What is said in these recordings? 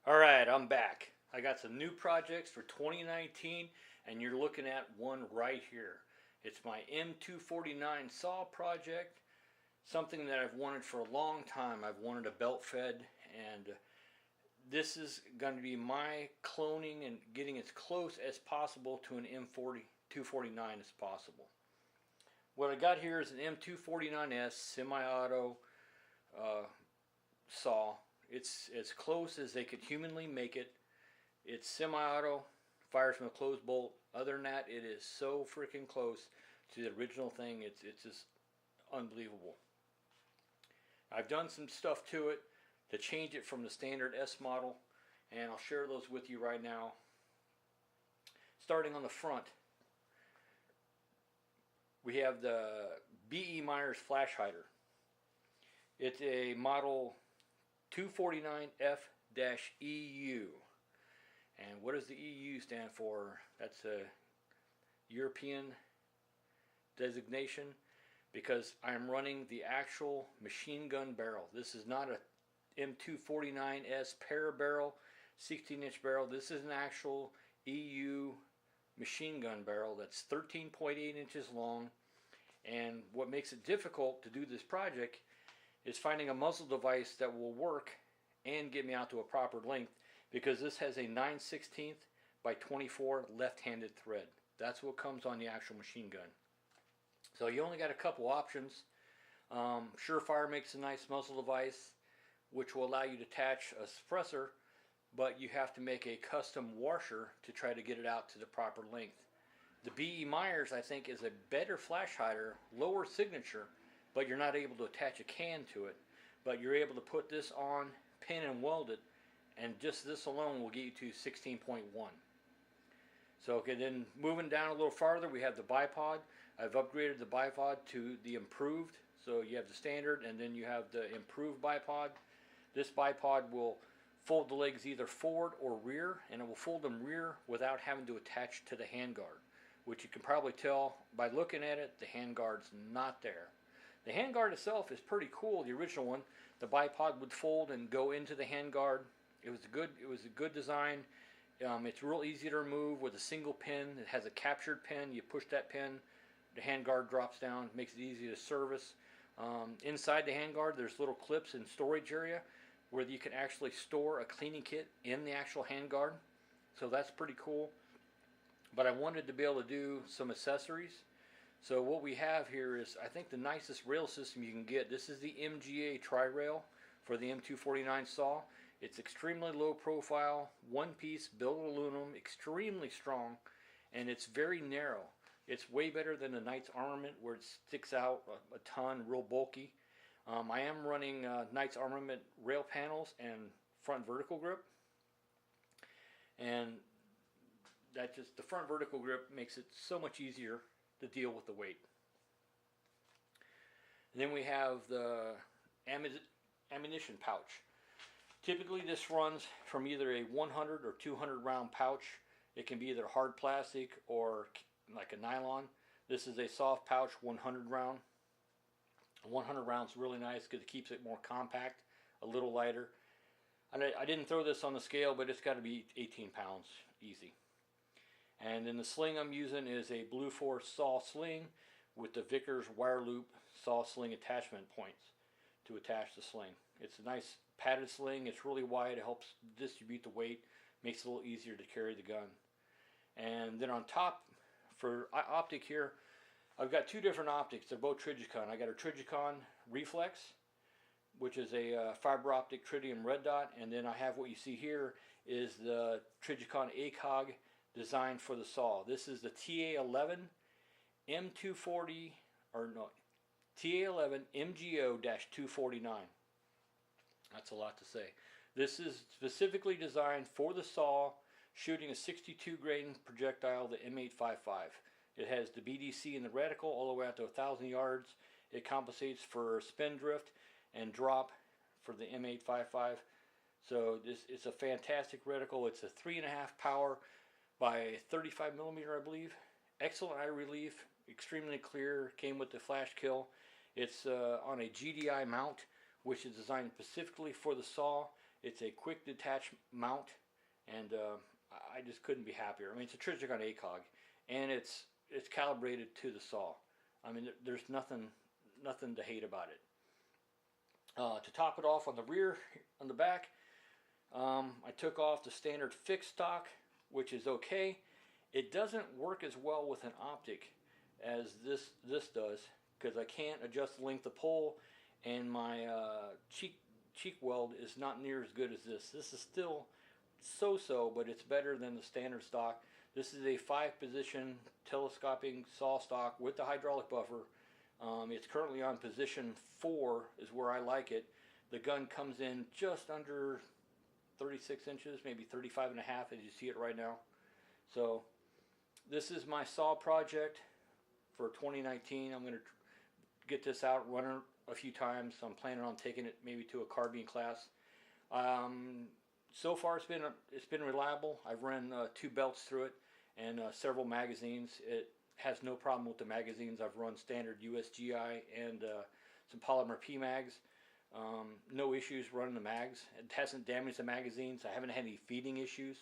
Alright, I'm back. I got some new projects for 2019, and you're looking at one right here. It's my M249 saw project, something that I've wanted for a long time. I've wanted a belt fed, and this is going to be my cloning and getting as close as possible to an M40 249 as possible. What I got here is an M249S semi-auto uh, saw. It's as close as they could humanly make it. It's semi-auto, fires from a closed bolt. Other than that, it is so freaking close to the original thing. It's just unbelievable. I've done some stuff to it to change it from the standard S model, and I'll share those with you right now. Starting on the front, we have the B.E. Myers flash hider. It's a model 249F-EU. And what does the EU stand for? That's a European designation, because I'm running the actual machine gun barrel. This is not a M249S para barrel, 16-inch barrel. This is an actual EU machine gun barrel that's 13.8 inches long. And what makes it difficult to do this project is finding a muzzle device that will work and get me out to a proper length, because this has a 9/16 by 24 left-handed thread. That's what comes on the actual machine gun. So you only got a couple options. Surefire makes a nice muzzle device which will allow you to attach a suppressor, but you have to make a custom washer to try to get it out to the proper length. The B.E. Myers, I think, is a better flash hider, lower signature, but you're not able to attach a can to it. But you're able to put this on, pin and weld it, and just this alone will get you to 16.1. So okay, then moving down a little farther, we have the bipod. I've upgraded the bipod to the improved. So you have the standard, and then you have the improved bipod. This bipod will fold the legs either forward or rear, and it will fold them rear without having to attach to the handguard, which you can probably tell by looking at it. The handguard's not there. The handguard itself is pretty cool. The original one, the bipod would fold and go into the handguard. It was a good design. It's real easy to remove with a single pin. It has a captured pin. You push that pin, the handguard drops down. Makes it easy to service. Inside the handguard, there's little clips and storage area where you can actually store a cleaning kit in the actual handguard. So that's pretty cool. But I wanted to be able to do some accessories. So what we have here is, I think, the nicest rail system you can get. This is the MGA tri-rail for the M249 saw. It's extremely low profile, one piece, billet aluminum, extremely strong, and it's very narrow. It's way better than the Knights Armament, where it sticks out a ton, real bulky. I am running Knights Armament rail panels and front vertical grip, and the front vertical grip makes it so much easier to deal with the weight. And then we have the ammunition pouch. Typically this runs from either a 100 or 200 round pouch. It can be either hard plastic or like a nylon. This is a soft pouch 100 round. 100 rounds really nice because it keeps it more compact, a little lighter. I didn't throw this on the scale, but it's got to be 18 pounds easy. And then the sling I'm using is a Blue Force saw sling with the Vickers wire loop saw sling attachment points to attach the sling. It's a nice padded sling. It's really wide. It helps distribute the weight, makes it a little easier to carry the gun. And then on top, for optic here, I've got two different optics. They're both Trijicon. I got a Trijicon Reflex, which is a fiber optic tritium red dot, and then I have what you see here is the Trijicon ACOG designed for the saw. This is the TA11 M240, or no, TA11 MGO-249. That's a lot to say. This is specifically designed for the saw, shooting a 62 grain projectile, the M855. It has the BDC in the reticle all the way out to 1,000 yards. It compensates for spin drift and drop for the M855. So it's a fantastic reticle. It's a 3.5 power by 35 millimeter, I believe. Excellent eye relief, extremely clear. Came with the flash kill. It's on a GDI mount, which is designed specifically for the saw. It's a quick detach mount, and I just couldn't be happier. I mean, it's a Trijicon ACOG, and it's calibrated to the saw. I mean, there's nothing to hate about it. To top it off on the rear, on the back, I took off the standard fixed stock, which is okay. It doesn't work as well with an optic as this does, because I can't adjust the length of pole, and my cheek weld is not near as good as this. This is still so-so, but it's better than the standard stock. This is a 5-position telescoping saw stock with the hydraulic buffer. It's currently on position 4 is where I like it. The gun comes in just under 36 inches, maybe 35 and a half as you see it right now. So this is my saw project for 2019. I'm going to get this out, run it a few times. I'm planning on taking it maybe to a carbine class. So far it's been reliable. I've run 2 belts through it and several magazines. It has no problem with the magazines. I've run standard USGI and some polymer PMags. No issues running the mags. It hasn't damaged the magazines. I haven't had any feeding issues.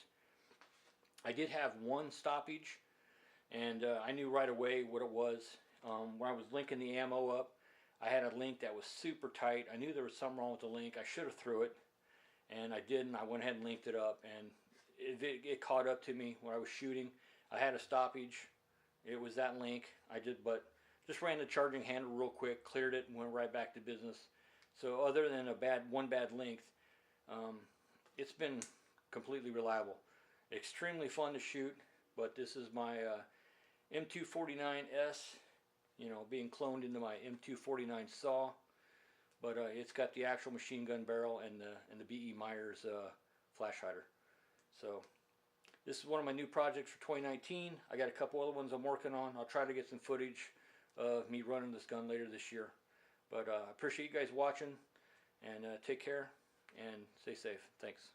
I did have one stoppage, and I knew right away what it was. When I was linking the ammo up, I had a link that was super tight. I knew there was something wrong with the link. I should have threw it, and I didn't. I went ahead and linked it up, and it caught up to me when I was shooting. I had a stoppage. It was that link. But just ran the charging handle real quick, cleared it, and went right back to business. So other than one bad length, it's been completely reliable. Extremely fun to shoot, but this is my M249S, being cloned into my M249 saw. But it's got the actual machine gun barrel and the B.E. Myers flash hider. So this is one of my new projects for 2019. I got a couple other ones I'm working on. I'll try to get some footage of me running this gun later this year. But I appreciate you guys watching, and take care and stay safe. Thanks.